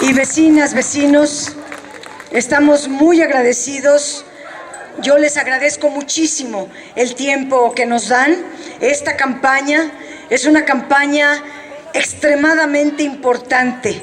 Y vecinas, vecinos, estamos muy agradecidos. Yo les agradezco muchísimo el tiempo que nos dan. Esta campaña es una campaña extremadamente importante,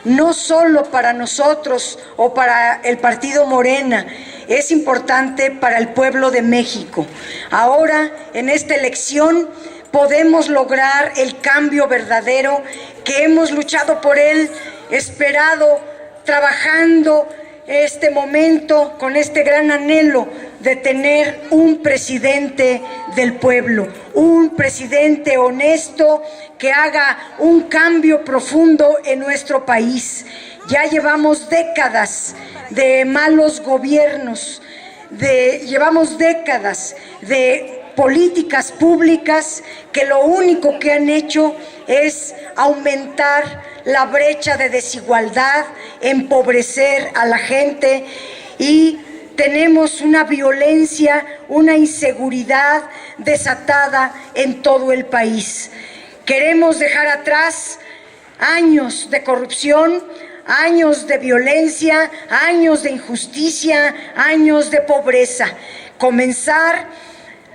no solo para nosotros o para el partido Morena, es importante para el pueblo de México. Ahora, en esta elección, podemos lograr el cambio verdadero que hemos luchado por él, esperado, trabajando este momento con este gran anhelo de tener un presidente del pueblo, un presidente honesto que haga un cambio profundo en nuestro país. Ya llevamos décadas de malos gobiernos, llevamos décadas de políticas públicas que lo único que han hecho es aumentar la brecha de desigualdad, empobrecer a la gente, y tenemos una violencia, una inseguridad desatada en todo el país. Queremos dejar atrás años de corrupción, años de violencia, años de injusticia, años de pobreza. Comenzar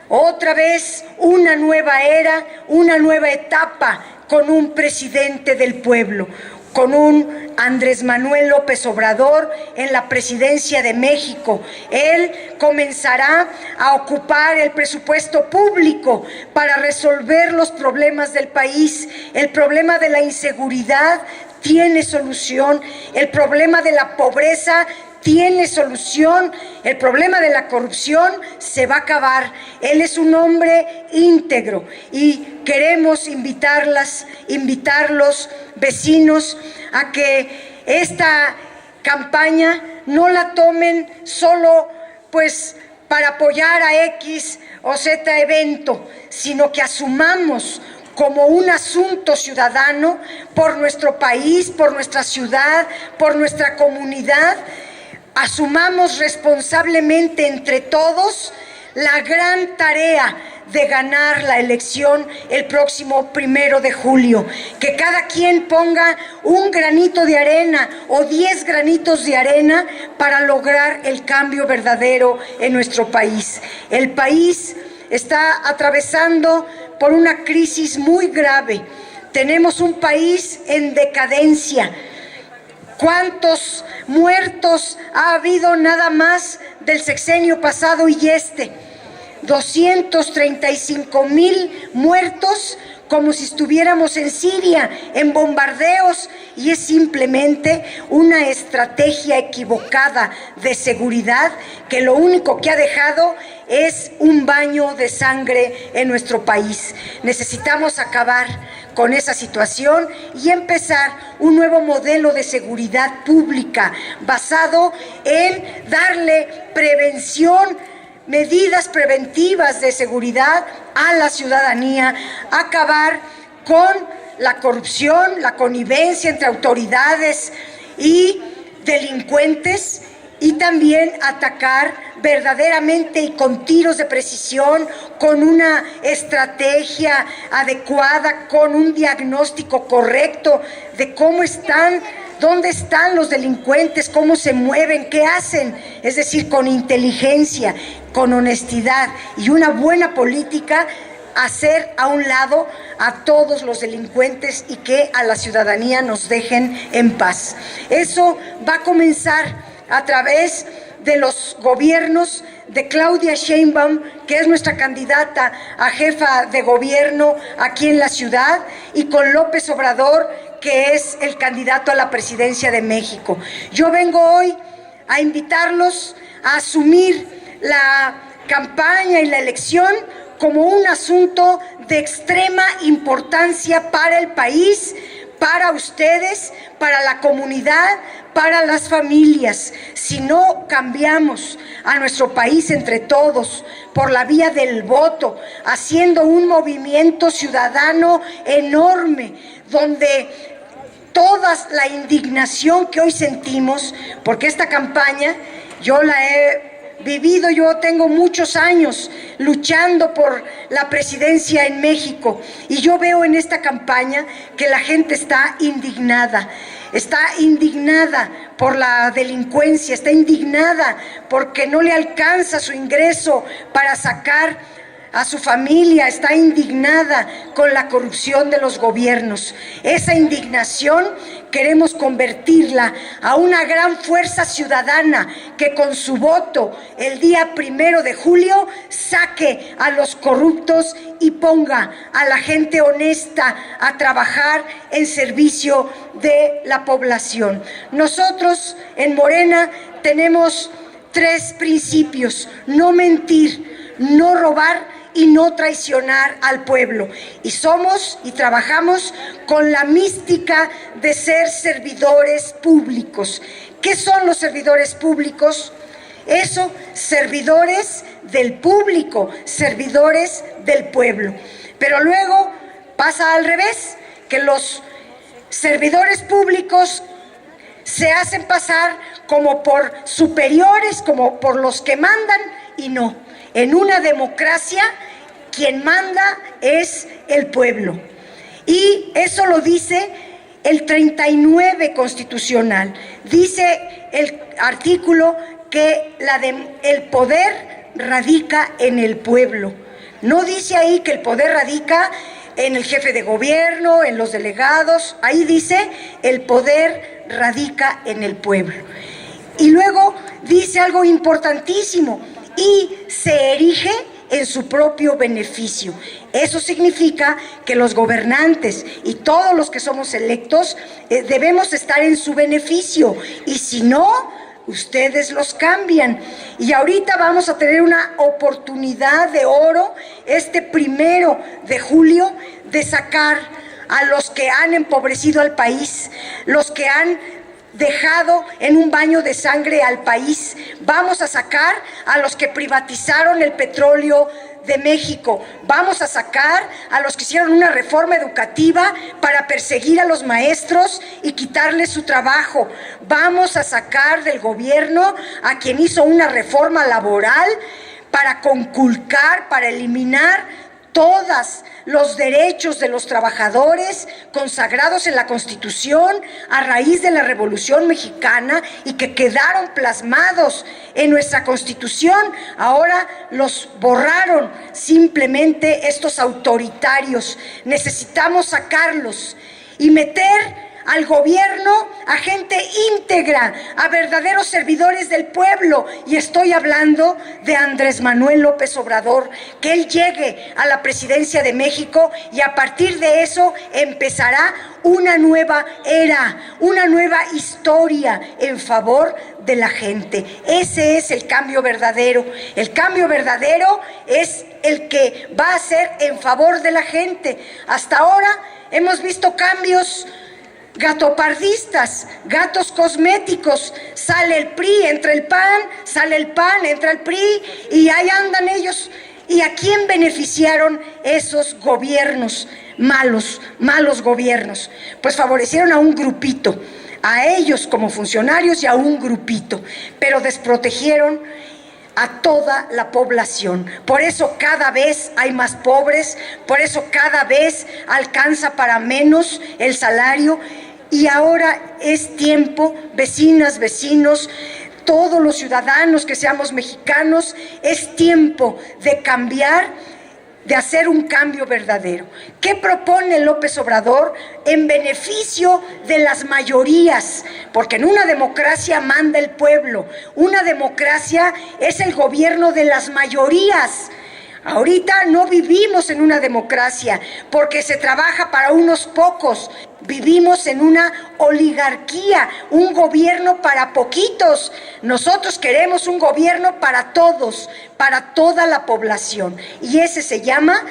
otra vez una nueva era, una nueva etapa con un presidente del pueblo, con un Andrés Manuel López Obrador en la presidencia de México. Él comenzará a ocupar el presupuesto público para resolver los problemas del país. El problema de la inseguridad tiene solución, el problema de la pobreza tiene solución, el problema de la corrupción se va a acabar. Él es un hombre íntegro y queremos invitarlos, vecinos, a que esta campaña no la tomen solo para apoyar a X o Z evento, sino que asumamos como un asunto ciudadano por nuestro país, por nuestra ciudad, por nuestra comunidad. Asumamos responsablemente entre todos la gran tarea de ganar la elección el próximo 1 de julio. Que cada quien ponga un granito de arena o 10 granitos de arena para lograr el cambio verdadero en nuestro país. El país está atravesando por una crisis muy grave. Tenemos un país en decadencia. ¿Cuántos muertos ha habido nada más del sexenio pasado y este? 235,000 muertos, como si estuviéramos en Siria, en bombardeos, y es simplemente una estrategia equivocada de seguridad que lo único que ha dejado es un baño de sangre en nuestro país. Necesitamos acabar con esa situación y empezar un nuevo modelo de seguridad pública basado en darle prevención, medidas preventivas de seguridad a la ciudadanía, acabar con la corrupción, la connivencia entre autoridades y delincuentes, y también atacar verdaderamente y con tiros de precisión, con una estrategia adecuada, con un diagnóstico correcto de cómo están, dónde están los delincuentes, cómo se mueven, qué hacen, es decir, con inteligencia, con honestidad y una buena política, hacer a un lado a todos los delincuentes y que a la ciudadanía nos dejen en paz. Eso va a comenzar a través de los gobiernos de Claudia Sheinbaum, que es nuestra candidata a jefa de gobierno aquí en la ciudad, y con López Obrador, que es el candidato a la presidencia de México. Yo vengo hoy a invitarlos a asumir la campaña y la elección como un asunto de extrema importancia para el país, para ustedes, para la comunidad, para las familias. Si no cambiamos a nuestro país entre todos por la vía del voto, haciendo un movimiento ciudadano enorme, donde toda la indignación que hoy sentimos, porque esta campaña yo la he vivido, yo tengo muchos años luchando por la presidencia en México y yo veo en esta campaña que la gente está indignada. está indignada por la delincuencia, está indignada porque no le alcanza su ingreso para sacar a su familia, está indignada con la corrupción de los gobiernos. Esa indignación queremos convertirla a una gran fuerza ciudadana que con su voto el día 1 de julio saque a los corruptos y ponga a la gente honesta a trabajar en servicio de la población. Nosotros en Morena tenemos 3 principios: no mentir, no robar y no traicionar al pueblo. Y somos y trabajamos con la mística de ser servidores públicos. ¿Qué son los servidores públicos? Eso, servidores del público, servidores del pueblo. Pero luego pasa al revés, que los servidores públicos se hacen pasar como por superiores, como por los que mandan, y no. En una democracia, quien manda es el pueblo. Y eso lo dice el 39 constitucional. Dice el artículo que el poder radica en el pueblo. No dice ahí que el poder radica en el jefe de gobierno, en los delegados. Ahí dice el poder radica en el pueblo. Y luego dice algo importantísimo: y se erige en su propio beneficio. Eso significa que los gobernantes y todos los que somos electos debemos estar en su beneficio, y si no, ustedes los cambian. Y ahorita vamos a tener una oportunidad de oro este 1 de julio de sacar a los que han empobrecido al país, los que han dejado en un baño de sangre al país. Vamos a sacar a los que privatizaron el petróleo de México. Vamos a sacar a los que hicieron una reforma educativa para perseguir a los maestros y quitarles su trabajo. Vamos a sacar del gobierno a quien hizo una reforma laboral para conculcar, para eliminar todos los derechos de los trabajadores consagrados en la Constitución a raíz de la Revolución Mexicana y que quedaron plasmados en nuestra Constitución. Ahora los borraron simplemente estos autoritarios. Necesitamos sacarlos y meter al gobierno a gente íntegra, a verdaderos servidores del pueblo. Y estoy hablando de Andrés Manuel López Obrador, que él llegue a la presidencia de México y a partir de eso empezará una nueva era, una nueva historia en favor de la gente. Ese es el cambio verdadero. El cambio verdadero es el que va a ser en favor de la gente. Hasta ahora hemos visto cambios gatopardistas, gatos cosméticos. Sale el PRI, entra el PAN, sale el PAN, entra el PRI, y ahí andan ellos. ¿Y a quién beneficiaron esos gobiernos malos, malos gobiernos? Pues favorecieron a un grupito, a ellos como funcionarios y a un grupito, pero desprotegieron a toda la población. Por eso cada vez hay más pobres, por eso cada vez alcanza para menos el salario. Y ahora es tiempo, vecinas, vecinos, todos los ciudadanos que seamos mexicanos, es tiempo de cambiar, de hacer un cambio verdadero. ¿Qué propone López Obrador en beneficio de las mayorías? Porque en una democracia manda el pueblo. Una democracia es el gobierno de las mayorías. Ahorita no vivimos en una democracia porque se trabaja para unos pocos. Vivimos en una oligarquía, un gobierno para poquitos. Nosotros queremos un gobierno para todos, para toda la población. Y ese se llama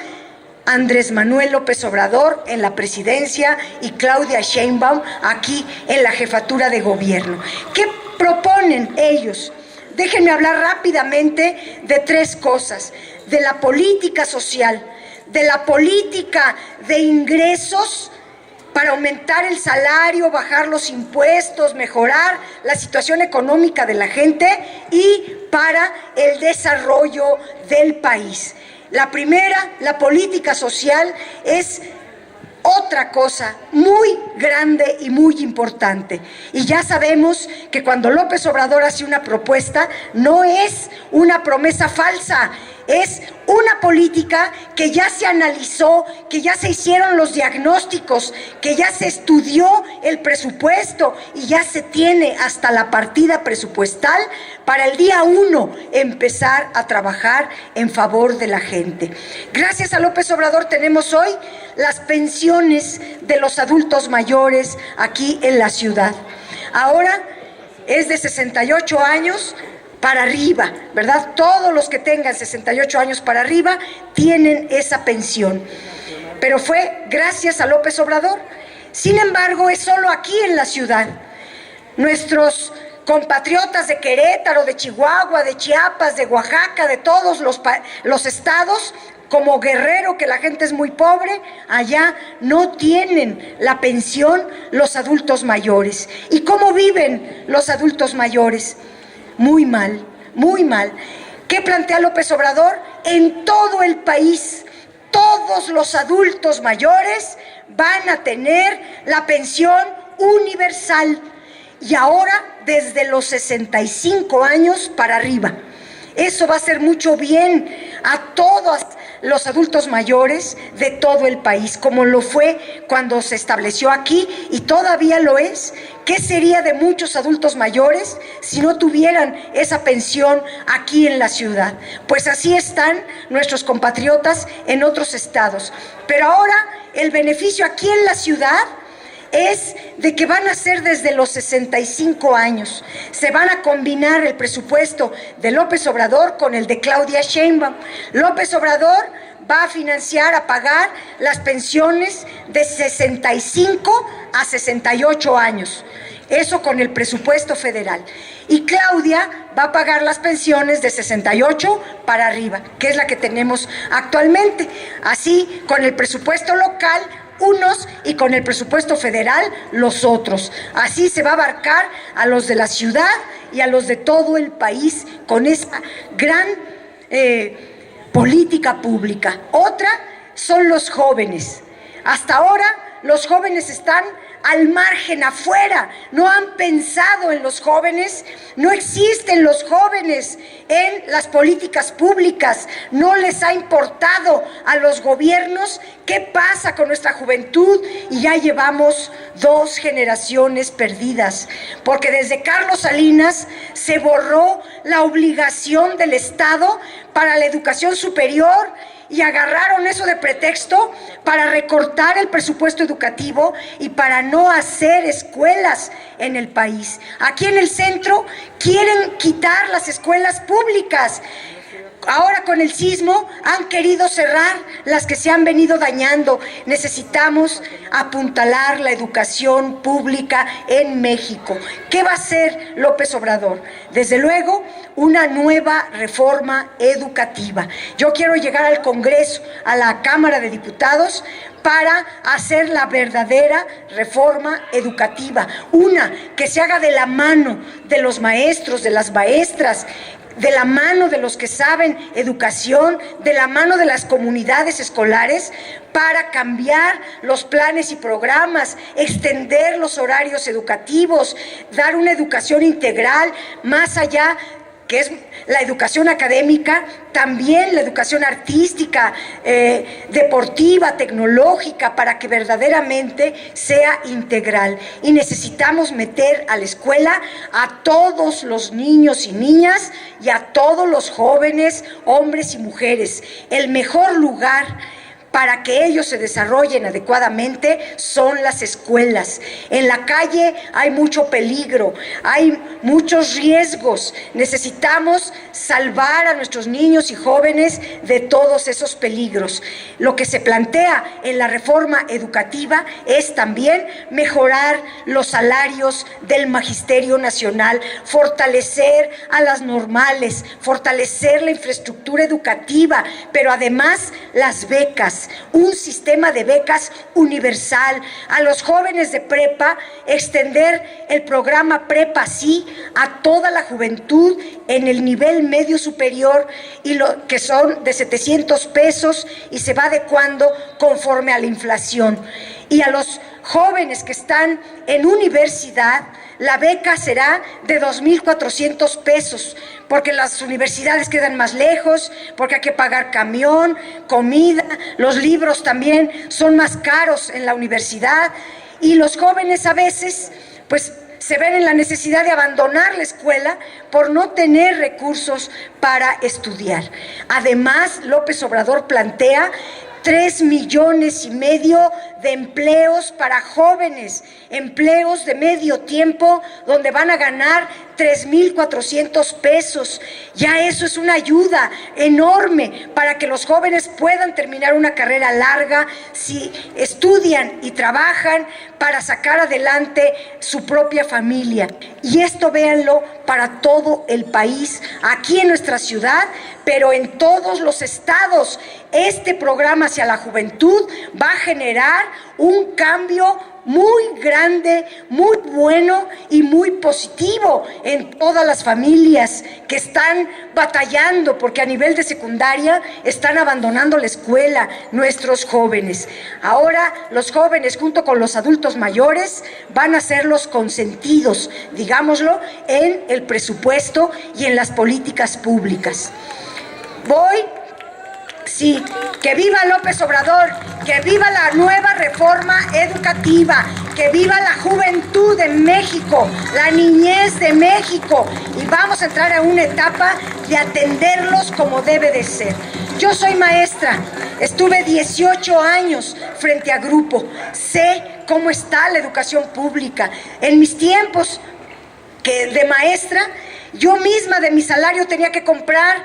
Andrés Manuel López Obrador en la presidencia y Claudia Sheinbaum aquí en la jefatura de gobierno. ¿Qué proponen ellos? Déjenme hablar rápidamente de 3 cosas: de la política social, de la política de ingresos para aumentar el salario, bajar los impuestos, mejorar la situación económica de la gente, y para el desarrollo del país. La primera, la política social, es otra cosa muy grande y muy importante. Y ya sabemos que cuando López Obrador hace una propuesta, no es una promesa falsa, es una política que ya se analizó, que ya se hicieron los diagnósticos, que ya se estudió el presupuesto y ya se tiene hasta la partida presupuestal para el día 1 empezar a trabajar en favor de la gente. Gracias a López Obrador tenemos hoy las pensiones de los adultos mayores aquí en la ciudad. Ahora es de 68 años para arriba, ¿verdad? Todos los que tengan 68 años para arriba tienen esa pensión. Pero fue gracias a López Obrador. Sin embargo, es solo aquí en la ciudad. Nuestros compatriotas de Querétaro, de Chihuahua, de Chiapas, de Oaxaca, de todos los estados, como Guerrero, que la gente es muy pobre, allá no tienen la pensión los adultos mayores. ¿Y cómo viven los adultos mayores? Muy mal, muy mal. ¿Qué plantea López Obrador? En todo el país, todos los adultos mayores van a tener la pensión universal y ahora desde los 65 años para arriba. Eso va a hacer mucho bien a todos los adultos mayores de todo el país, como lo fue cuando se estableció aquí y todavía lo es. ¿Qué sería de muchos adultos mayores si no tuvieran esa pensión aquí en la ciudad? Pues así están nuestros compatriotas en otros estados. Pero ahora el beneficio aquí en la ciudad es de que van a ser desde los 65 años. Se van a combinar el presupuesto de López Obrador con el de Claudia Sheinbaum. López Obrador va a financiar, a pagar las pensiones de 65 a 68 años. Eso con el presupuesto federal. Y Claudia va a pagar las pensiones de 68 para arriba, que es la que tenemos actualmente. Así, con el presupuesto local, unos, y con el presupuesto federal los otros. Así se va a abarcar a los de la ciudad y a los de todo el país con esa gran política pública. Otra son los jóvenes. Hasta ahora los jóvenes están al margen, afuera, no han pensado en los jóvenes, no existen los jóvenes en las políticas públicas, no les ha importado a los gobiernos qué pasa con nuestra juventud y ya llevamos 2 generaciones perdidas, porque desde Carlos Salinas se borró la obligación del Estado para la educación superior y agarraron eso de pretexto para recortar el presupuesto educativo y para no hacer escuelas en el país. Aquí en el centro quieren quitar las escuelas públicas. Ahora con el sismo han querido cerrar las que se han venido dañando. Necesitamos apuntalar la educación pública en México. ¿Qué va a hacer López Obrador? Desde luego, una nueva reforma educativa. Yo quiero llegar al Congreso, a la Cámara de Diputados, para hacer la verdadera reforma educativa. Una que se haga de la mano de los maestros, de las maestras, de la mano de los que saben educación, de la mano de las comunidades escolares, para cambiar los planes y programas, extender los horarios educativos, dar una educación integral más allá, que es la educación académica, también la educación artística, deportiva, tecnológica, para que verdaderamente sea integral. Y necesitamos meter a la escuela a todos los niños y niñas y a todos los jóvenes, hombres y mujeres. El mejor lugar para que ellos se desarrollen adecuadamente son las escuelas. En la calle hay mucho peligro, hay muchos riesgos. Necesitamos salvar a nuestros niños y jóvenes de todos esos peligros. Lo que se plantea en la reforma educativa es también mejorar los salarios del Magisterio Nacional, fortalecer a las normales, fortalecer la infraestructura educativa, pero además las becas. Un sistema de becas universal. A los jóvenes de prepa, extender el programa Prepa Sí a toda la juventud en el nivel medio superior, y lo que son de 700 pesos y se va adecuando conforme a la inflación. Y a los jóvenes que están en universidad, la beca será de 2,400 pesos, porque las universidades quedan más lejos, porque hay que pagar camión, comida, los libros también son más caros en la universidad, y los jóvenes a veces, pues, se ven en la necesidad de abandonar la escuela por no tener recursos para estudiar. Además, López Obrador plantea 3,5 millones de empleos para jóvenes, empleos de medio tiempo, donde van a ganar 3,400 pesos. Ya eso es una ayuda enorme para que los jóvenes puedan terminar una carrera larga, si estudian y trabajan para sacar adelante su propia familia. Y esto véanlo para todo el país, aquí en nuestra ciudad, pero en todos los estados. Este programa hacia la juventud va a generar un cambio muy grande, muy bueno y muy positivo en todas las familias que están batallando, porque a nivel de secundaria están abandonando la escuela nuestros jóvenes. Ahora los jóvenes, junto con los adultos mayores, van a ser los consentidos, digámoslo, en el presupuesto y en las políticas públicas. Sí, que viva López Obrador, que viva la nueva reforma educativa, que viva la juventud de México, la niñez de México, y vamos a entrar a una etapa de atenderlos como debe de ser. Yo soy maestra, estuve 18 años frente a grupo, sé cómo está la educación pública. En mis tiempos de maestra, yo misma de mi salario tenía que comprar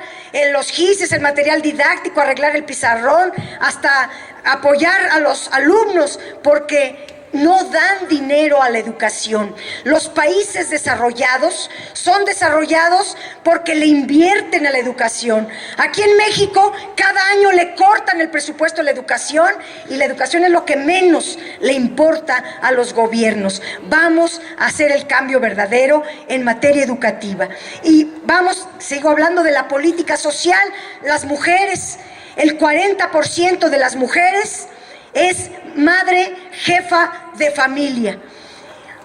los gises, el material didáctico, arreglar el pizarrón, hasta apoyar a los alumnos, porque no dan dinero a la educación. Los países desarrollados son desarrollados porque le invierten a la educación. Aquí en México cada año le cortan el presupuesto a la educación, y la educación es lo que menos le importa a los gobiernos. Vamos a hacer el cambio verdadero en materia educativa. Y sigo hablando de la política social. Las mujeres, el 40% de las mujeres es madre jefa de familia.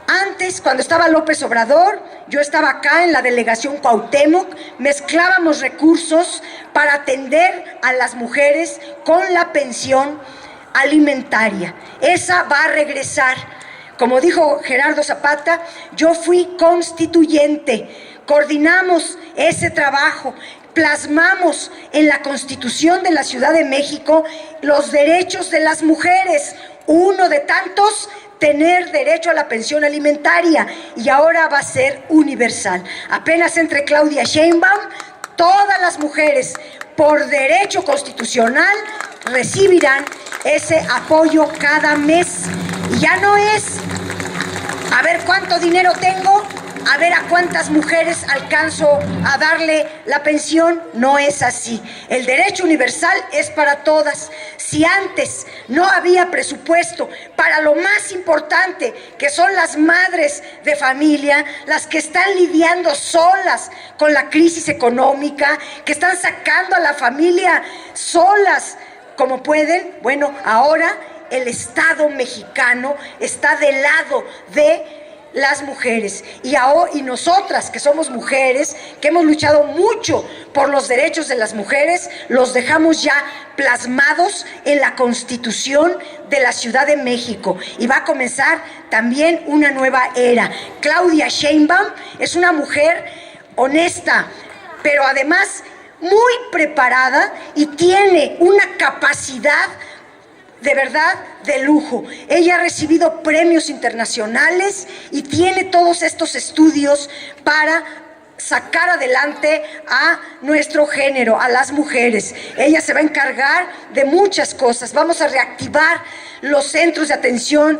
Antes, cuando estaba López Obrador, yo estaba acá en la delegación Cuauhtémoc, mezclábamos recursos para atender a las mujeres con la pensión alimentaria. Esa va a regresar. Como dijo Gerardo Zapata, yo fui constituyente, coordinamos ese trabajo, plasmamos en la Constitución de la Ciudad de México los derechos de las mujeres, uno de tantos, tener derecho a la pensión alimentaria, y ahora va a ser universal. Apenas entre Claudia Sheinbaum, todas las mujeres, por derecho constitucional, recibirán ese apoyo cada mes. Y ya no es a ver cuánto dinero tengo, a ver a cuántas mujeres alcanzo a darle la pensión. No es así. El derecho universal es para todas. Si antes no había presupuesto para lo más importante, que son las madres de familia, las que están lidiando solas con la crisis económica, que están sacando a la familia solas como pueden, bueno, ahora el Estado mexicano está del lado de las mujeres, y nosotras que somos mujeres, que hemos luchado mucho por los derechos de las mujeres, los dejamos ya plasmados en la Constitución de la Ciudad de México, y va a comenzar también una nueva era. Claudia Sheinbaum es una mujer honesta, pero además muy preparada, y tiene una capacidad de verdad de lujo. Ella ha recibido premios internacionales y tiene todos estos estudios para sacar adelante a nuestro género, a las mujeres. Ella se va a encargar de muchas cosas. Vamos a reactivar los centros de atención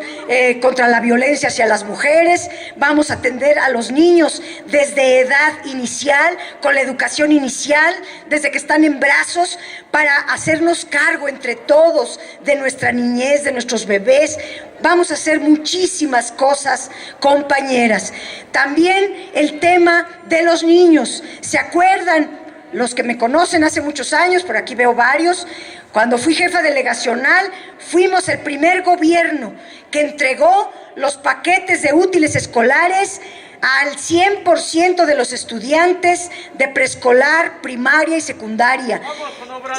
contra la violencia hacia las mujeres. Vamos a atender a los niños desde edad inicial, con la educación inicial, desde que están en brazos, para hacernos cargo entre todos de nuestra niñez, de nuestros bebés. Vamos a hacer muchísimas cosas, compañeras. También el tema de los niños. ¿Se acuerdan? Los que me conocen hace muchos años, por aquí veo varios, Cuando fui jefa delegacional, fuimos el primer gobierno que entregó los paquetes de útiles escolares al 100% de los estudiantes de preescolar, primaria y secundaria.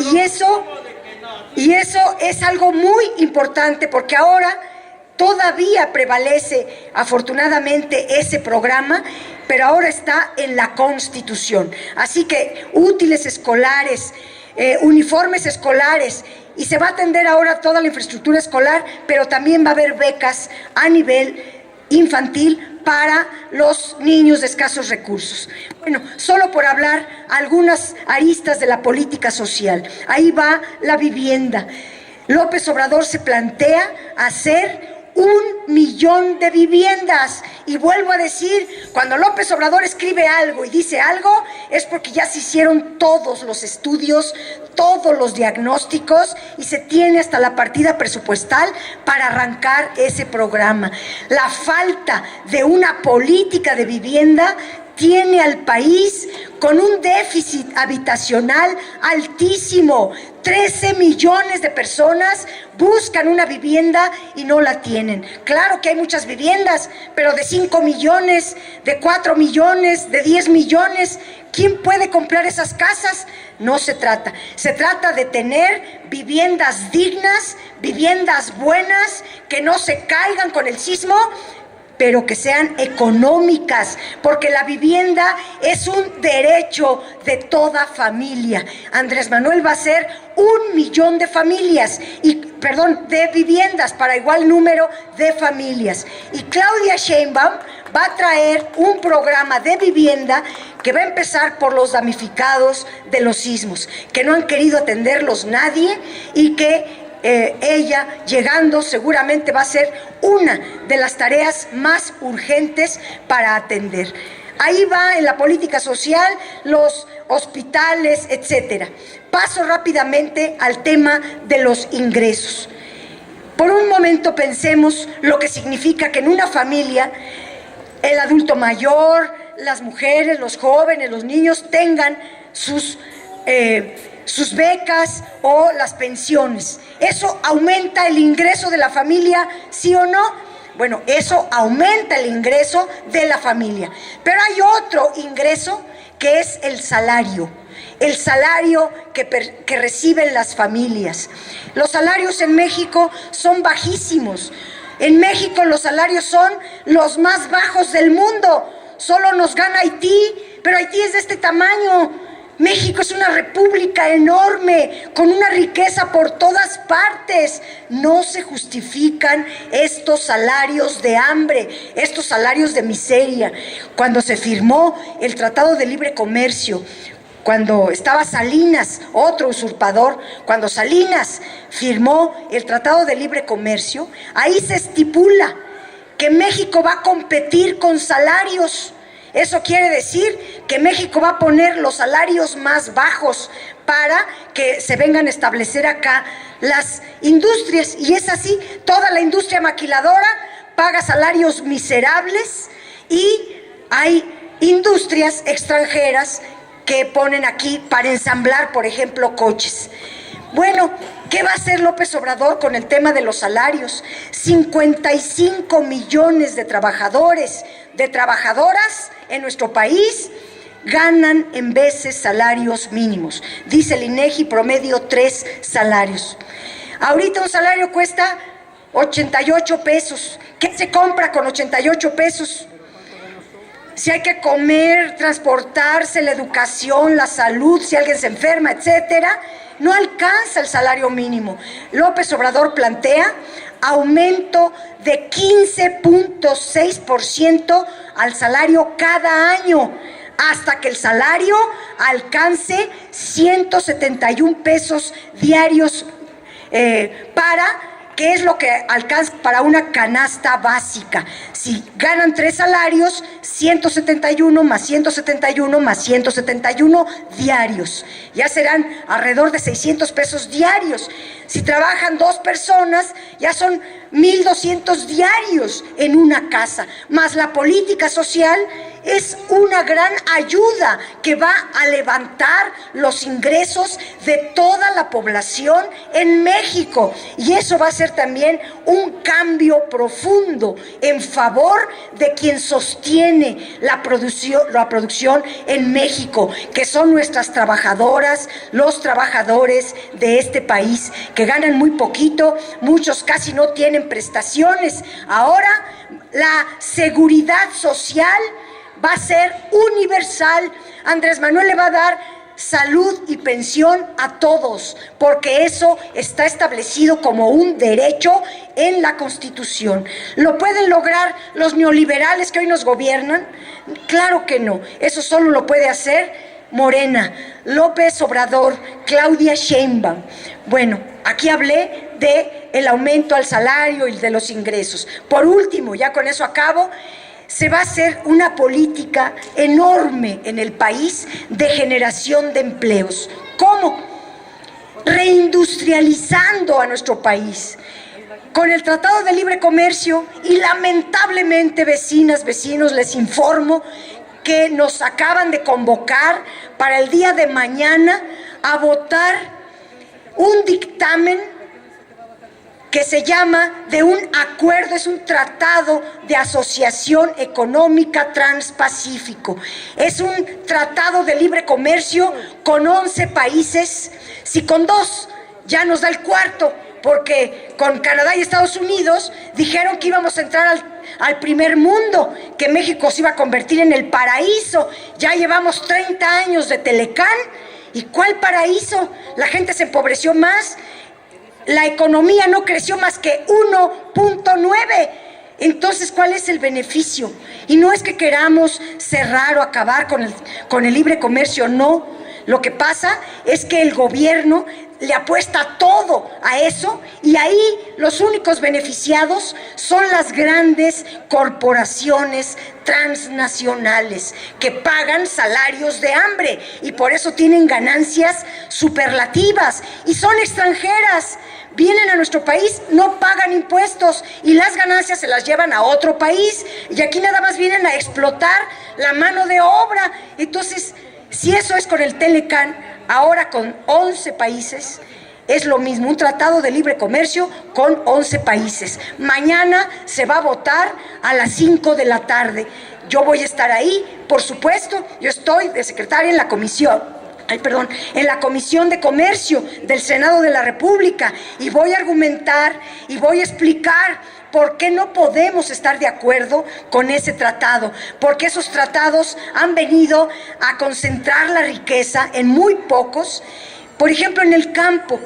Y eso es algo muy importante, porque ahora todavía prevalece afortunadamente ese programa, pero ahora está en la Constitución. Así que útiles escolares, uniformes escolares, y se va a atender ahora toda la infraestructura escolar, pero también va a haber becas a nivel infantil para los niños de escasos recursos. Bueno, solo por hablar algunas aristas de la política social. Ahí va la vivienda. López Obrador se plantea hacer 1 millón de viviendas. Y vuelvo a decir, cuando López Obrador escribe algo y dice algo, es porque ya se hicieron todos los estudios, todos los diagnósticos, y se tiene hasta la partida presupuestal para arrancar ese programa. La falta de una política de vivienda tiene al país con un déficit habitacional altísimo. 13 millones de personas buscan una vivienda y no la tienen. Claro que hay muchas viviendas, pero de 5 millones, de 4 millones, de 10 millones, ¿quién puede comprar esas casas? No se trata. Se trata de tener viviendas dignas, viviendas buenas, que no se caigan con el sismo, pero que sean económicas, porque la vivienda es un derecho de toda familia. Andrés Manuel va a hacer 1 millón de familias, de viviendas para igual número de familias. Y Claudia Sheinbaum va a traer un programa de vivienda que va a empezar por los damnificados de los sismos, que no han querido atenderlos nadie, y que ella, llegando, seguramente va a ser una de las tareas más urgentes para atender. Ahí va en la política social, los hospitales, etcétera. Paso rápidamente al tema de los ingresos. Por un momento pensemos lo que significa que en una familia el adulto mayor, las mujeres, los jóvenes, los niños tengan sus becas o las pensiones. ¿Eso aumenta el ingreso de la familia, sí o no? Bueno, eso aumenta el ingreso de la familia. Pero hay otro ingreso que es el salario que reciben las familias. Los salarios en México son bajísimos. En México los salarios son los más bajos del mundo. Solo nos gana Haití, pero Haití es de este tamaño. México es una república enorme, con una riqueza por todas partes. No se justifican estos salarios de hambre, estos salarios de miseria. Cuando se firmó el Tratado de Libre Comercio, cuando estaba Salinas, otro usurpador, cuando Salinas firmó el Tratado de Libre Comercio, ahí se estipula que México va a competir con salarios. Eso quiere decir que México va a poner los salarios más bajos para que se vengan a establecer acá las industrias. Y es así, toda la industria maquiladora paga salarios miserables, y hay industrias extranjeras que ponen aquí para ensamblar, por ejemplo, coches. Bueno, ¿qué va a hacer López Obrador con el tema de los salarios? 55 millones de trabajadores, de trabajadoras en nuestro país ganan en veces salarios mínimos. Dice el INEGI, promedio 3 salarios. Ahorita un salario cuesta 88 pesos. ¿Qué se compra con 88 pesos? Si hay que comer, transportarse, la educación, la salud, si alguien se enferma, etcétera, no alcanza el salario mínimo. López Obrador plantea aumento de 15.6% al salario cada año, hasta que el salario alcance 171 pesos diarios, ¿qué es lo que alcanza para una canasta básica? Si ganan 3 salarios, 171 más 171 más 171 diarios. Ya serán alrededor de 600 pesos diarios. Si trabajan 2 personas, ya son 1,200 diarios en una casa. Más la política social es una gran ayuda que va a levantar los ingresos de toda la población en México. Y eso va a ser también un cambio profundo en favor de quien sostiene la producción en México, que son nuestras trabajadoras, los trabajadores de este país, que ganan muy poquito, muchos casi no tienen prestaciones. Ahora la seguridad social va a ser universal. Andrés Manuel le va a dar salud y pensión a todos, porque eso está establecido como un derecho en la Constitución. ¿Lo pueden lograr los neoliberales que hoy nos gobiernan? Claro que no. Eso solo lo puede hacer Morena, López Obrador, Claudia Sheinbaum. Bueno, aquí hablé del aumento al salario y de los ingresos. Por último, ya con eso acabo, se va a hacer una política enorme en el país de generación de empleos. ¿Cómo? Reindustrializando a nuestro país. Con el Tratado de Libre Comercio, y lamentablemente, vecinas, vecinos, les informo que nos acaban de convocar para el día de mañana a votar un dictamen que se llama de un acuerdo, es un tratado de asociación económica transpacífico. Es un tratado de libre comercio con 11 países. Si con 2 ya nos da el cuarto, porque con Canadá y Estados Unidos dijeron que íbamos a entrar al primer mundo, que México se iba a convertir en el paraíso. Ya llevamos 30 años de Telecán. ¿Y cuál paraíso? La gente se empobreció más. La economía no creció más que 1.9. Entonces, ¿cuál es el beneficio? Y no es que queramos cerrar o acabar con el libre comercio, no. Lo que pasa es que el gobierno le apuesta todo a eso, y ahí los únicos beneficiados son las grandes corporaciones transnacionales que pagan salarios de hambre y por eso tienen ganancias superlativas y son extranjeras. Vienen a nuestro país, no pagan impuestos y las ganancias se las llevan a otro país, y aquí nada más vienen a explotar la mano de obra. Entonces, si eso es con el Telecán, ahora con 11 países, es lo mismo, un tratado de libre comercio con 11 países. Mañana se va a votar a las 5 de la tarde. Yo voy a estar ahí, por supuesto. Yo estoy de secretaria en la en la Comisión de Comercio del Senado de la República, y voy a argumentar y voy a explicar por qué no podemos estar de acuerdo con ese tratado, porque esos tratados han venido a concentrar la riqueza en muy pocos. Por ejemplo, en el campo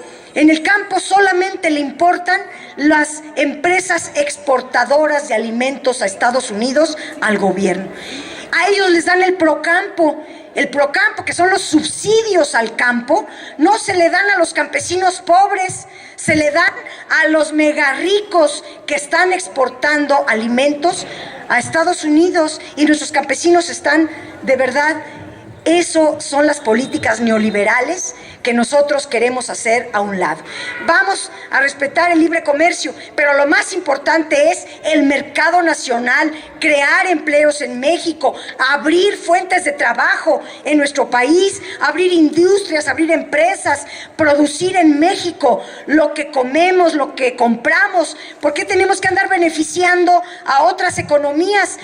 solamente le importan las empresas exportadoras de alimentos a Estados Unidos al gobierno. A ellos les dan el Procampo, que son los subsidios al campo. No se le dan a los campesinos pobres, se le dan a los mega ricos que están exportando alimentos a Estados Unidos, y nuestros campesinos están, de verdad, eso son las políticas neoliberales que nosotros queremos hacer a un lado. Vamos a respetar el libre comercio, pero lo más importante es el mercado nacional, crear empleos en México, abrir fuentes de trabajo en nuestro país, abrir industrias, abrir empresas, producir en México lo que comemos, lo que compramos. ¿Por qué tenemos que andar beneficiando a otras economías?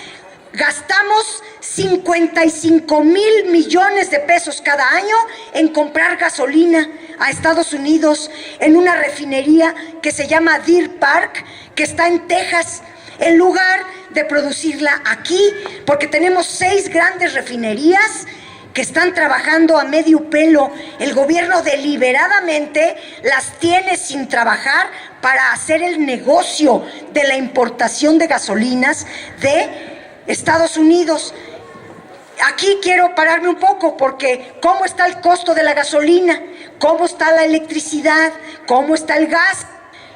Gastamos 55,000 millones de pesos cada año en comprar gasolina a Estados Unidos en una refinería que se llama Deer Park, que está en Texas, en lugar de producirla aquí, porque tenemos 6 grandes refinerías que están trabajando a medio pelo. El gobierno deliberadamente las tiene sin trabajar para hacer el negocio de la importación de gasolinas de Estados Unidos. Aquí quiero pararme un poco, porque ¿cómo está el costo de la gasolina? ¿Cómo está la electricidad? ¿Cómo está el gas?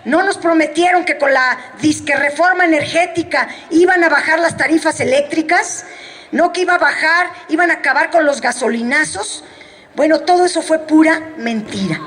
¿No nos prometieron que con la disque reforma energética iban a bajar las tarifas eléctricas? ¿No que iban a acabar con los gasolinazos? Bueno, todo eso fue pura mentira.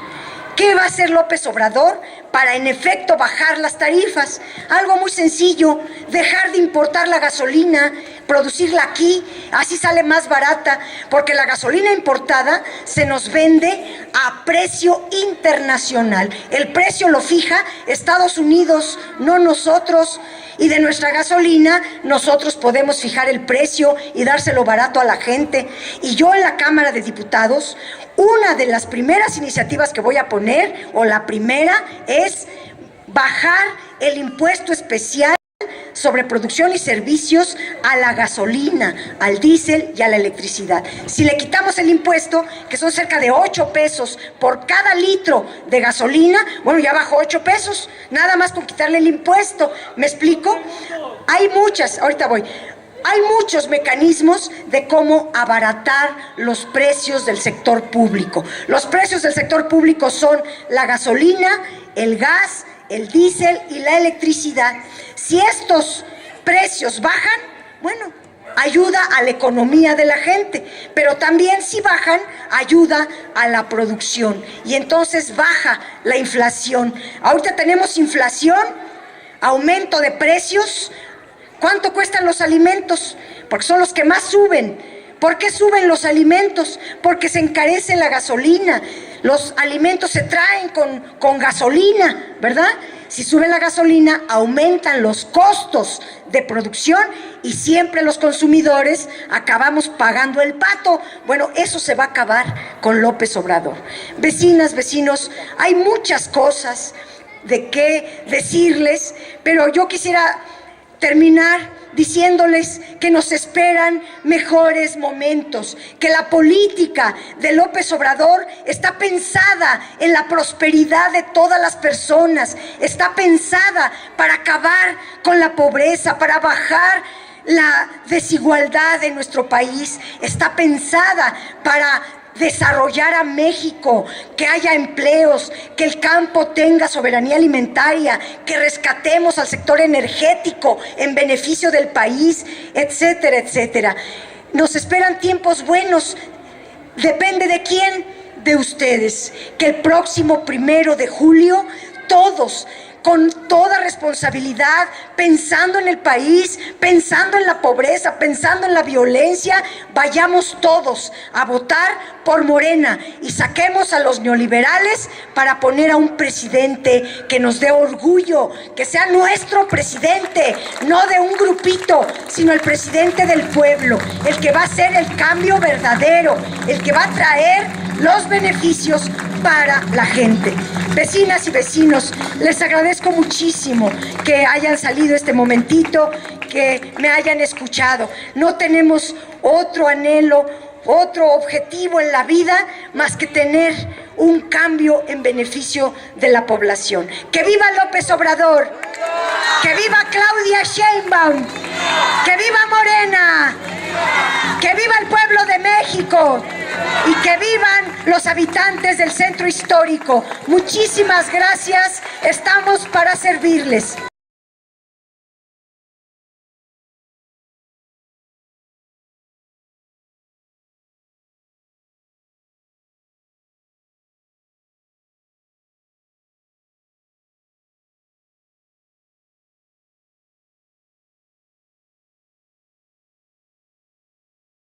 ¿Qué va a hacer López Obrador para, en efecto, bajar las tarifas? Algo muy sencillo: dejar de importar la gasolina, producirla aquí, así sale más barata, porque la gasolina importada se nos vende a precio internacional. El precio lo fija Estados Unidos, no nosotros. Y de nuestra gasolina nosotros podemos fijar el precio y dárselo barato a la gente. Y yo en la Cámara de Diputados, una de las primeras iniciativas que voy a poner, o la primera, es bajar el impuesto especial sobre producción y servicios a la gasolina, al diésel y a la electricidad. Si le quitamos el impuesto, que son cerca de 8 pesos por cada litro de gasolina, bueno, ya bajó 8 pesos, nada más con quitarle el impuesto. ¿Me explico? Hay muchos mecanismos de cómo abaratar los precios del sector público. Los precios del sector público son la gasolina, el gas, el diésel y la electricidad. Si estos precios bajan, bueno, ayuda a la economía de la gente, pero también si bajan, ayuda a la producción y entonces baja la inflación. Ahorita tenemos inflación, aumento de precios. ¿Cuánto cuestan los alimentos? Porque son los que más suben. ¿Por qué suben los alimentos? Porque se encarece la gasolina. Los alimentos se traen con gasolina, ¿verdad? Si sube la gasolina, aumentan los costos de producción y siempre los consumidores acabamos pagando el pato. Bueno, eso se va a acabar con López Obrador. Vecinas, vecinos, hay muchas cosas de qué decirles, pero yo quisiera terminar diciéndoles que nos esperan mejores momentos, que la política de López Obrador está pensada en la prosperidad de todas las personas, está pensada para acabar con la pobreza, para bajar la desigualdad en nuestro país, está pensada para desarrollar a México, que haya empleos, que el campo tenga soberanía alimentaria, que rescatemos al sector energético en beneficio del país, etcétera, etcétera. Nos esperan tiempos buenos. ¿Depende de quién? De ustedes. Que el próximo 1 de julio todos, con toda responsabilidad, pensando en el país, pensando en la pobreza, pensando en la violencia, vayamos todos a votar por Morena y saquemos a los neoliberales para poner a un presidente que nos dé orgullo, que sea nuestro presidente, no de un grupito, sino el presidente del pueblo, el que va a hacer el cambio verdadero, el que va a traer los beneficios para la gente. Vecinas y vecinos, les agradezco muchísimo que hayan salido este momentito, que me hayan escuchado. No tenemos otro anhelo, otro objetivo en la vida más que tener un cambio en beneficio de la población. ¡Que viva López Obrador! ¡Que viva Claudia Sheinbaum! ¡Que viva Morena! ¡Que viva el pueblo de México! Y que vivan los habitantes del centro histórico. Muchísimas gracias, estamos para servirles.